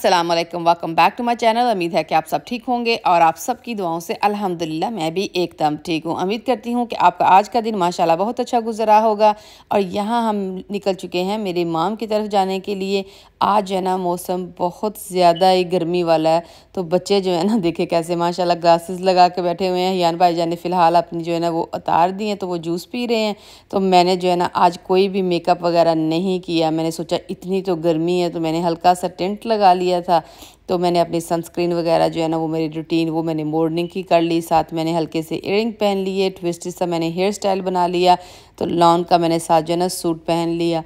अस्सलाम वालेकुम, welcome back to my channel. उम्मीद है कि आप सब ठीक होंगे और आप सबकी दुआओं से अल्हम्दुलिल्लाह मैं भी एकदम ठीक हूँ। उम्मीद करती हूँ कि आपका आज का दिन माशाल्लाह बहुत अच्छा गुजरा होगा। और यहाँ हम निकल चुके हैं मेरी माम की तरफ जाने के लिए। आज जो है ना मौसम बहुत ज़्यादा ही गर्मी वाला है, तो बच्चे जो है ना देखे कैसे माशाल्लाह ग्लासेस लगा के बैठे हुए हैं। यान भाईजान ने फ़िलहाल अपनी जो है ना वो उतार दी हैं, तो वो जूस पी रहे हैं। तो मैंने जो है ना आज कोई भी मेकअप वगैरह नहीं किया। मैंने सोचा इतनी तो गर्मी है, तो मैंने हल्का सा टेंट लगा लिया था। तो मैंने अपनी सनस्क्रीन वगैरह जो है ना वो मेरी रूटीन वो मैंने मॉर्निंग की कर ली। साथ मैंने हल्के से इयरिंग पहन लिए, ट्विस्टेड सा मैंने हेयर स्टाइल बना लिया। तो लॉन का मैंने साथ जो है ना सूट पहन लिया,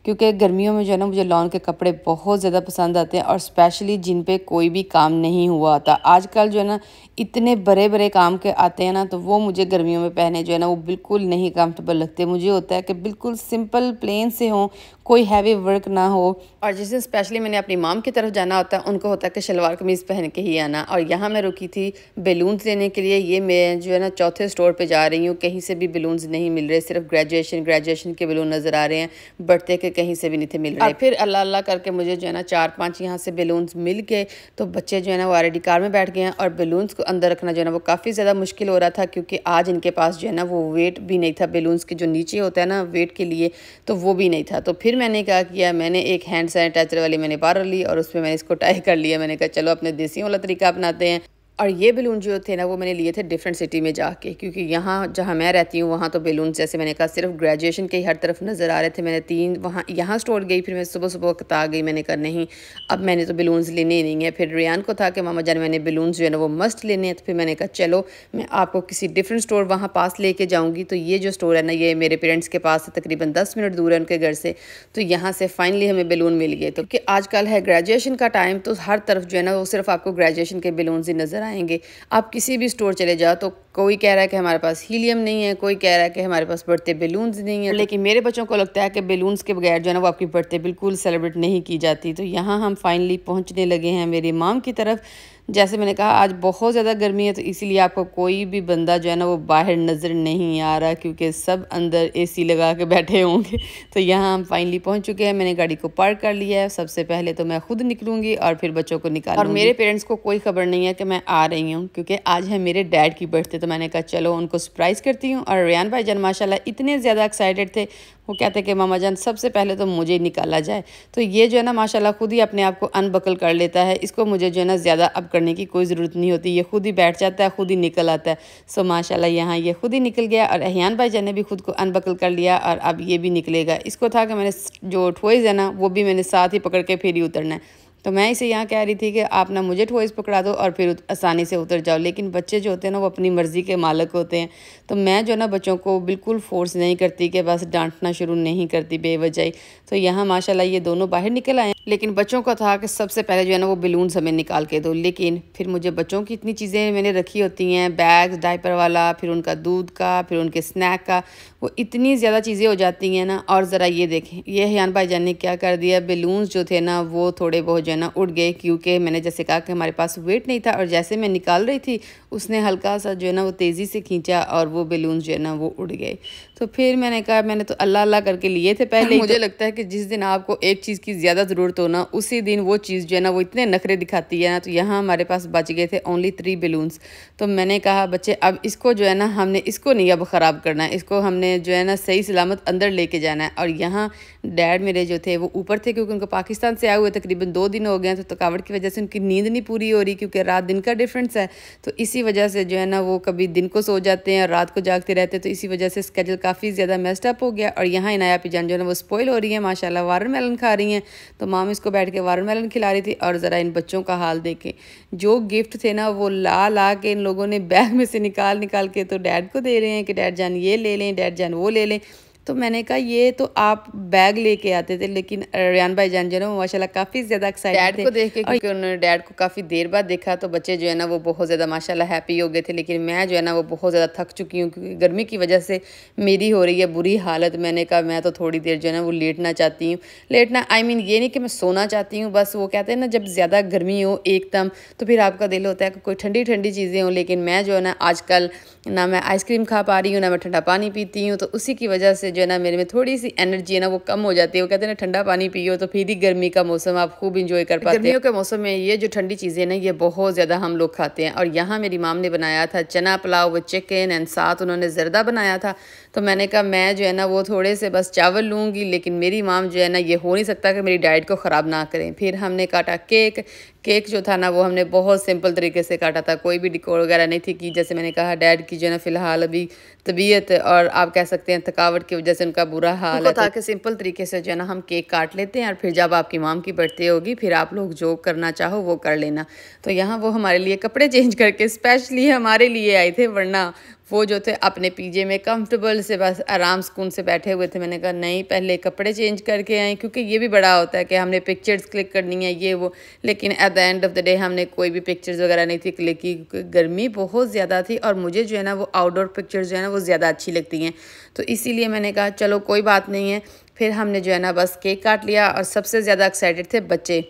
क्योंकि गर्मियों में जो है ना मुझे लॉन के कपड़े बहुत ज़्यादा पसंद आते हैं, और स्पेशली जिन पे कोई भी काम नहीं हुआ होता। आजकल जो है ना इतने बड़े बड़े काम के आते हैं ना, तो वो मुझे गर्मियों में पहने जो है ना वो बिल्कुल नहीं कंफर्टेबल लगते। मुझे होता है कि बिल्कुल सिंपल प्लेन से हो, कोई हैवी वर्क ना हो। और जिस दिन स्पेशली मैंने अपनी माम की तरफ जाना होता है, उनको होता है कि शलवार कमीज़ पहन के ही आना। और यहाँ मैं रुकी थी बैलून्स लेने के लिए। ये मैं जो है ना चौथे स्टोर पे जा रही हूँ। कहीं से भी बैलून्स नहीं मिल रहे, सिर्फ ग्रेजुएशन के बैलून नज़र आ रहे हैं, बर्थडे के कहीं से भी नहीं थे मिल रहे। फिर अल्लाह अल्लाह करके मुझे जो है ना 4-5 यहाँ से बैलून्स मिल गए। तो बच्चे जो है ना वो ऑलरेडी कार में बैठ गए हैं, और बैलून्स को अंदर रखना जो है ना वो काफ़ी ज़्यादा मुश्किल हो रहा था, क्योंकि आज इनके पास जो है ना वो वेट भी नहीं था। बैलून्स के जो नीचे होता है ना वेट के लिए, तो वो भी नहीं था। तो फिर मैंने क्या किया, मैंने एक हैंड सैनिटाइजर वाली मैंने बाहर ली और उसमें मैंने इसको टाई कर लिया। मैंने कहा चलो अपने देसी वाला तरीका अपनाते हैं। और ये बैलून जो थे ना वो मैंने लिए थे डिफरेंट सिटी में जाके, क्योंकि यहाँ जहाँ मैं रहती हूँ वहाँ तो बैलून जैसे मैंने कहा सिर्फ ग्रेजुएशन के ही हर तरफ नज़र आ रहे थे। मैंने 3 वहाँ यहाँ स्टोर गई, फिर मैं सुबह सुबह कता गई। मैंने कहा नहीं, अब मैंने तो बैलून्स लेने ही नहीं है। फिर रियान को था कि मामा जान मैंने बैलून्स जो है ना वो मस्ट लेने हैं। तो फिर मैंने कहा चलो मैं आपको किसी डिफरेंट स्टोर वहाँ पास लेके जाऊँगी। तो ये जो स्टोर है ना ये मेरे पेरेंट्स के पास है, तकरीबन 10 मिनट दूर है उनके घर से। तो यहाँ से फाइनली हमें बैलून मिल गए। तो कि आजकल है ग्रेजुएशन का टाइम, तो हर तरफ जो है ना वो सिर्फ आपको ग्रेजुएशन के बैलून्स ही नज़र आएंगे। आप किसी भी स्टोर चले जाओ तो कोई कह रहा है कि हमारे पास हीलियम नहीं है, कोई कह रहा है कि हमारे पास बर्थडे बैलून्स नहीं है। लेकिन मेरे बच्चों को लगता है कि बैलून्स के बगैर जो है ना वो आपकी बर्थडे बिल्कुल सेलिब्रेट नहीं की जाती। तो यहाँ हम फाइनली पहुँचने लगे हैं मेरी माम की तरफ। जैसे मैंने कहा आज बहुत ज़्यादा गर्मी है, तो इसीलिए आपको कोई भी बंदा जो है ना वो बाहर नज़र नहीं आ रहा, क्योंकि सब अंदर एसी लगा के बैठे होंगे। तो यहाँ हम फाइनली पहुँच चुके हैं। मैंने गाड़ी को पार्क कर लिया है। सबसे पहले तो मैं खुद निकलूँगी और फिर बच्चों को निकालूंगी। और मेरे पेरेंट्स को कोई खबर नहीं है कि मैं आ रही हूँ, क्योंकि आज है मेरे डैड की बर्थडे। तो मैंने कहा चलो उनको सरप्राइज़ करती हूँ। और रियान भाईजान माशाल्लाह इतने ज़्यादा एक्साइटेड थे, वो कहते कि मामा जान सबसे पहले तो मुझे निकाला जाए। तो ये जो है ना माशाल्लाह खुद ही अपने आप को अनबकल कर लेता है। इसको मुझे जो है ना ज़्यादा अब करने की कोई ज़रूरत नहीं होती, ये खुद ही बैठ जाता है, खुद ही निकल आता है। सो माशाल्लाह यहाँ ये खुद ही निकल गया। और अहियान भाईजान ने भी खुद को अनबकल कर लिया, और अब ये भी निकलेगा। इसको था कि मैंने जो टॉयज़ है ना वो भी मैंने साथ ही पकड़ के फिर ही उतरना है। तो मैं इसे यहाँ कह रही थी कि आप ना मुझे टॉयज़ पकड़ा दो और फिर आसानी से उतर जाओ। लेकिन बच्चे जो होते हैं ना वो अपनी मर्ज़ी के मालिक होते हैं। तो मैं जो ना बच्चों को बिल्कुल फोर्स नहीं करती, कि बस डांटना शुरू नहीं करती बेवजह। तो यहाँ माशाल्लाह ये दोनों बाहर निकल आए। लेकिन बच्चों का था कि सबसे पहले जो है ना वो बैलून्स हमें निकाल के दो। लेकिन फिर मुझे बच्चों की इतनी चीज़ें मैंने रखी होती हैं, बैग्स, डायपर वाला, फिर उनका दूध का, फिर उनके स्नैक का, वो इतनी ज़्यादा चीज़ें हो जाती हैं ना। और ज़रा ये देखें, ये हियान भाईजान ने क्या कर दिया, बैलून्स जो थे ना वो थोड़े बहुत जो है ना उड़ गए, क्योंकि मैंने जैसे कहा कि हमारे पास वेट नहीं था। और जैसे मैं निकाल रही थी उसने हल्का सा जो है ना वो तेज़ी से खींचा और वो बैलून्स जो है ना वो उड़ गए। तो फिर मैंने कहा मैंने तो अल्लाह अल्लाह करके लिए थे पहले। मुझे लगता है कि जिस दिन आपको एक चीज़ की ज़्यादा ज़रूरत हो ना, उसी दिन वो चीज़ जो है ना वो इतने नखरे दिखाती है ना। तो यहाँ हमारे पास बच गए थे ओनली 3 बैलून्स। तो मैंने कहा बच्चे अब इसको जो है ना हमने इसको नहीं अब ख़राब करना है, इसको हमने जो है ना सही सलामत अंदर लेके जाना है। और यहाँ डैड मेरे जो थे वो ऊपर थे, क्योंकि उनको पाकिस्तान से आए हुए तकरीबन 2 दिन हो गए हैं। तो थकावट की वजह से उनकी नींद नहीं पूरी हो रही, क्योंकि रात दिन का डिफरेंस है। तो इसी वजह से जो है ना वो कभी दिन को सो जाते हैं और रात को जागते रहते हैं। तो इसी वजह से स्केड्यूल काफ़ी ज़्यादा मेस्ड अप हो गया। और यहाँ इनाया पिजान जो है ना वो स्पॉइल हो रही है माशाल्लाह, वाटरमेलन खा रही हैं। तो माम इसको बैठ के वाटरमेलन खिला रही थी। और ज़रा इन बच्चों का हाल देखें, जो गिफ्ट थे ना वो ला ला के इन लोगों ने बैग में से निकाल के तो डैड को दे रहे हैं कि डैड जान ये ले लें, डैड जान वो ले लें। तो मैंने कहा ये तो आप बैग लेके आते थे। लेकिन रियान भाईजान जो है ना माशाल्लाह काफ़ी ज़्यादा एक्साइटेड थे डैड को देख के, क्योंकि उन्होंने डैड को काफ़ी देर बाद देखा। तो बच्चे जो है ना वो बहुत ज़्यादा माशाल्लाह हैप्पी हो गए थे। लेकिन मैं जो है ना वो बहुत ज़्यादा थक चुकी हूँ, क्योंकि गर्मी की वजह से मेरी हो रही है बुरी हालत। मैंने कहा मैं तो थोड़ी देर जो है ना वो लेटना चाहती हूँ। लेटना आई मीन ये नहीं कि मैं सोना चाहती हूँ, बस वो कहते हैं ना जब ज़्यादा गर्मी हो एकदम, तो फिर आपका दिल होता है कि कोई ठंडी ठंडी चीज़ें हों। लेकिन मैं जो है ना आजकल ना मैं आइसक्रीम खा पा रही हूँ, ना मैं ठंडा पानी पीती हूँ। तो उसी की वजह से जो है ना मेरे में थोड़ी सी एनर्जी है ना वो कम हो जाती है। वो कहते हैं ना ठंडा पानी पियो तो फिर ही गर्मी का मौसम आप खूब इंजॉय कर पाते हैं। गर्मियों के मौसम में ये जो ठंडी चीज़ें ना ये बहुत ज़्यादा हम लोग खाते हैं। और यहाँ मेरी माम ने बनाया था चना पुलाव विद चिकन एंड साथ उन्होंने ज़र्दा बनाया था। तो मैंने कहा मैं जो है ना वो थोड़े से बस चावल लूँगी, लेकिन मेरी माम जो है ना ये हो नहीं सकता कि मेरी डाइट को ख़राब ना करें। फिर हमने काटा केक जो था ना वो हमने बहुत सिंपल तरीके से काटा था, कोई भी डेकोर वगैरह नहीं थी कि जैसे मैंने कहा डैड की जो है ना फ़िलहाल अभी तबीयत और आप कह सकते हैं थकावट की वजह से उनका बुरा हाल है, था कि सिंपल तरीके से जो है ना हम केक काट लेते हैं और फिर जब आपकी माम की बर्थडे होगी फिर आप लोग जो करना चाहो वो कर लेना। तो यहाँ वो हमारे लिए कपड़े चेंज करके स्पेशली हमारे लिए आए थे, वरना वो जो थे अपने पीजे में कंफर्टेबल से बस आराम सुकून से बैठे हुए थे। मैंने कहा नहीं पहले कपड़े चेंज करके आए, क्योंकि ये भी बड़ा होता है कि हमने पिक्चर्स क्लिक करनी है ये वो, लेकिन at the end of the day हमने कोई भी पिक्चर्स वगैरह नहीं थी क्लिक की, गर्मी बहुत ज़्यादा थी और मुझे जो है ना वो आउटडोर पिक्चर्स जो है ना वो ज़्यादा अच्छी लगती हैं। तो इसीलिए मैंने कहा चलो कोई बात नहीं है। फिर हमने जो है ना बस केक काट लिया और सबसे ज़्यादा एक्साइटेड थे बच्चे,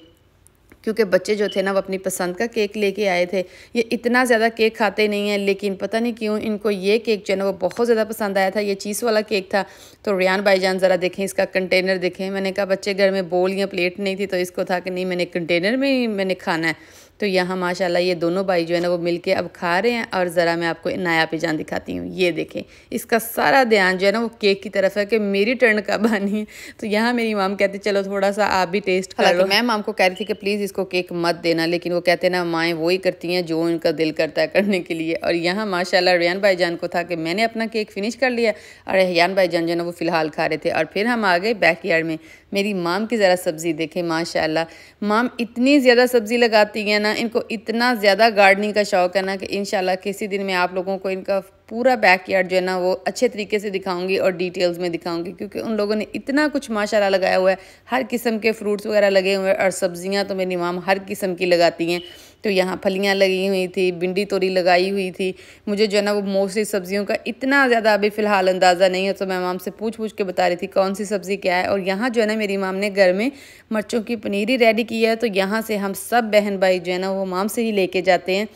क्योंकि बच्चे जो थे ना वो अपनी पसंद का केक लेके आए थे। ये इतना ज़्यादा केक खाते नहीं हैं, लेकिन पता नहीं क्यों इनको ये केक जो है ना वो बहुत ज़्यादा पसंद आया था। ये चीज़ वाला केक था। तो रियान भाईजान ज़रा देखें इसका कंटेनर देखें। मैंने कहा बच्चे घर में बोल या प्लेट नहीं थी तो इसको था कि नहीं मैंने कंटेनर में ही मैंने खाना है। तो यहाँ माशाल्लाह ये दोनों भाई जो है ना वो मिलके अब खा रहे हैं। और ज़रा मैं आपको नया पिजान दिखाती हूँ, ये देखें इसका सारा ध्यान जो है ना वो केक की तरफ है कि मेरी टर्न कब आनी है। तो यहाँ मेरी माम कहती चलो थोड़ा सा आप भी टेस्ट कर लो। मैं माम को कह रही थी कि प्लीज़ इसको केक मत देना, लेकिन वो कहते ना माएँ वही करती हैं जो इनका दिल करता है करने के लिए। और यहाँ माशाल्लाह रियान भाईजान को था कि मैंने अपना केक फिनिश कर लिया और रियान भाईजान जो है ना वो फ़िलहाल खा रहे थे। और फिर हम आ गए बैकयार्ड में। मेरी माम की ज़रा सब्ज़ी देखें माशाल्लाह, माम इतनी ज़्यादा सब्ज़ी लगाती हैं ना, इनको इतना ज़्यादा गार्डनिंग का शौक़ है ना कि इंशाल्लाह किसी दिन मैं आप लोगों को इनका पूरा बैकयार्ड जो है ना वो अच्छे तरीके से दिखाऊंगी और डिटेल्स में दिखाऊंगी, क्योंकि उन लोगों ने इतना कुछ माशाल्लाह लगाया हुआ है। हर किस्म के फ्रूट्स वगैरह लगे हुए हैं और सब्जियां तो मेरी माम हर किस्म की लगाती हैं। तो यहाँ फलियाँ लगी हुई थी, भिंडी तोरी लगाई हुई थी। मुझे जो है ना वो मोस्टली सब्जियों का इतना ज़्यादा अभी फ़िलहाल अंदाज़ा नहीं है, तो मैं माम से पूछ के बता रही थी कौन सी सब्ज़ी क्या है। और यहाँ जो है ना मेरी माम ने घर में मिर्चों की पनीरी रेडी की है। तो यहाँ से हम सब बहन भाई जो है ना वो माम से ही लेके जाते हैं।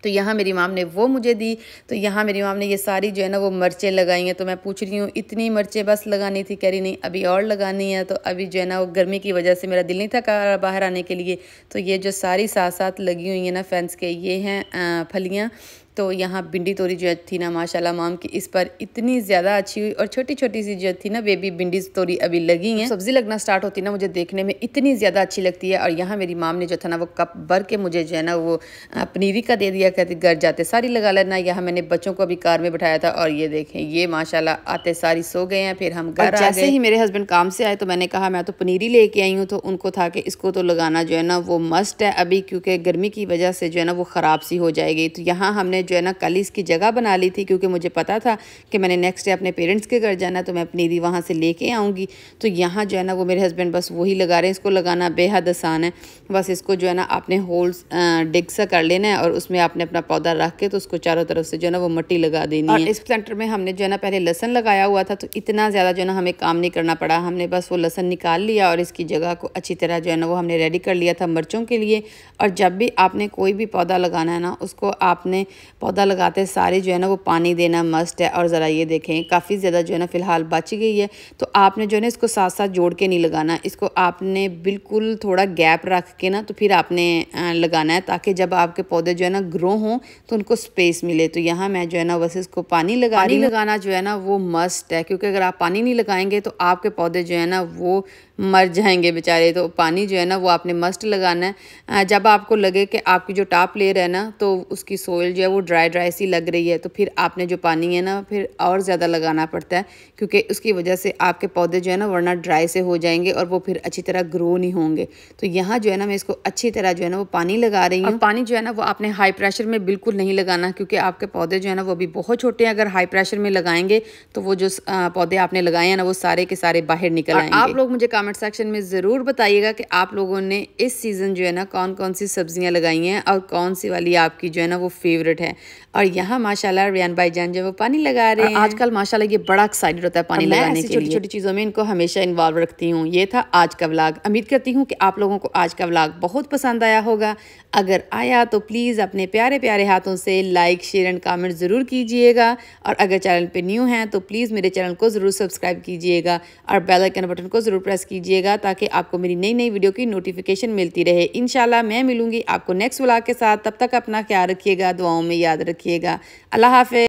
तो यहाँ मेरी माम ने वो मुझे दी। तो यहाँ मेरी माम ने ये सारी जो है ना वो मिर्चें लगाई हैं। तो मैं पूछ रही हूँ इतनी मिर्चें बस लगानी थी, कह रही नहीं अभी और लगानी है। तो अभी जो है ना वो गर्मी की वजह से मेरा दिल नहीं था बाहर आने के लिए। तो ये जो सारी साथ साथ लगी हुई हैं ना फेंस के, ये हैं फलियाँ। तो यहाँ भिंडी तोरी जो थी ना माशाल्लाह माम की इस पर इतनी ज़्यादा अच्छी हुई, और छोटी छोटी सी जो थी ना बेबी भिंडी तोरी अभी लगी हैं। सब्ज़ी लगना स्टार्ट होती ना मुझे देखने में इतनी ज़्यादा अच्छी लगती है। और यहाँ मेरी माम ने जो था ना वो कप भर के मुझे जो है ना वो पनीरी का दे दिया, कहते घर जाते सारी लगा लेना। यहाँ मैंने बच्चों को अभी कार में बैठाया था और ये देखें ये माशाल्लाह आते सारी सो गए हैं। फिर हम घर आ गए। जैसे ही मेरे हस्बैंड काम से आए तो मैंने कहा मैं तो पनीरी लेके आई हूँ, तो उनको था कि इसको तो लगाना जो है ना वो मस्ट है अभी, क्योंकि गर्मी की वजह से जो है ना वो ख़राब सी हो जाएगी। तो यहाँ हमने जो है ना कल इसकी जगह बना ली थी, क्योंकि मुझे पता था कि मैंने नेक्स्ट डे अपने पेरेंट्स के घर जाना, तो मैं पनीरी वहाँ से लेके आऊँगी। तो यहाँ जो है ना वो मेरे हस्बैंड बस वही लगा रहे हैं। इसको लगाना बेहद आसान है, बस इसको जो है ना आपने होल्स डिग सा कर लेना है और उसमें आपने अपना पौधा रख के तो उसको चारों तरफ से जो है ना वो मिट्टी लगा देनी है। इस सेंटर में हमने जो है ना पहले लहसन लगाया हुआ था, तो इतना ज़्यादा जो है ना हमें काम नहीं करना पड़ा। हमने बस वो लहसन निकाल लिया और इसकी जगह को अच्छी तरह जो है ना वो हमने रेडी कर लिया था मिर्चों के लिए। और जब भी आपने कोई भी पौधा लगाना है ना, उसको आपने पौधा लगाते सारे जो है ना वो पानी देना मस्ट है। और ज़रा ये देखें काफ़ी ज़्यादा जो है ना फ़िलहाल बच गई है। तो आपने जो है ना इसको साथ साथ जोड़ के नहीं लगाना, इसको आपने बिल्कुल थोड़ा गैप रख के ना तो फिर आपने लगाना है, ताकि जब आपके पौधे जो है ना ग्रो हों तो उनको स्पेस मिले। तो यहाँ मैं जो है ना बस इसको पानी लगाना जो है ना वो मस्ट है, क्योंकि अगर आप पानी नहीं लगाएंगे तो आपके पौधे जो है ना वो मर जाएंगे बेचारे। तो पानी जो है ना वो आपने मस्ट लगाना है। जब आपको लगे कि आपकी जो टॉप लेयर है ना तो उसकी सोइल जो है वो ड्राई सी लग रही है, तो फिर आपने जो पानी है ना फिर और ज़्यादा लगाना पड़ता है, क्योंकि उसकी वजह से आपके पौधे जो है ना वरना ड्राई से हो जाएंगे और वो फिर अच्छी तरह ग्रो नहीं होंगे। तो यहाँ जो है ना मैं इसको अच्छी तरह जो है ना वो पानी लगा रही हूँ। और पानी जो है ना वो आपने हाई प्रेशर में बिल्कुल नहीं लगाना, क्योंकि आपके पौधे जो है ना वो अभी बहुत छोटे हैं। अगर हाई प्रेशर में लगाएंगे तो वो जो पौधे आपने लगाए हैं ना वो सारे के सारे बाहर निकल आएंगे। आप लोग मुझे कमेंट सेक्शन में ज़रूर बताइएगा कि आप लोगों ने इस सीज़न जो है ना कौन कौन सी सब्जियां लगाई हैं और कौन सी वाली आपकी जो है ना वो फेवरेट है। और यहाँ माशाल्लाह रियान भाईजान जो है वो पानी लगा रहे हैं। आजकल माशाल्लाह ये बड़ा एक्साइटेड होता है पानी लगाने के लिए। छोटी छोटी चीज़ों में इनको हमेशा इन्वॉल्व रखती हूँ। ये था आज का व्लॉग। उम्मीद करती हूँ कि आप लोगों को आज का व्लॉग बहुत पसंद आया होगा। अगर आया तो प्लीज़ अपने प्यारे प्यारे हाथों से लाइक शेयर एंड कमेंट ज़रूर कीजिएगा। और अगर चैनल पे न्यू हैं तो प्लीज़ मेरे चैनल को ज़रूर सब्सक्राइब कीजिएगा और बेल आइकन बटन को ज़रूर प्रेस कीजिएगा ताकि आपको मेरी नई नई वीडियो की नोटिफिकेशन मिलती रहे। इंशाल्लाह मैं मिलूंगी आपको नेक्स्ट व्लॉग के साथ। तब तक अपना ख्याल रखिएगा, दुआओं में याद रखिएगा। अल्लाह हाफ़िज़।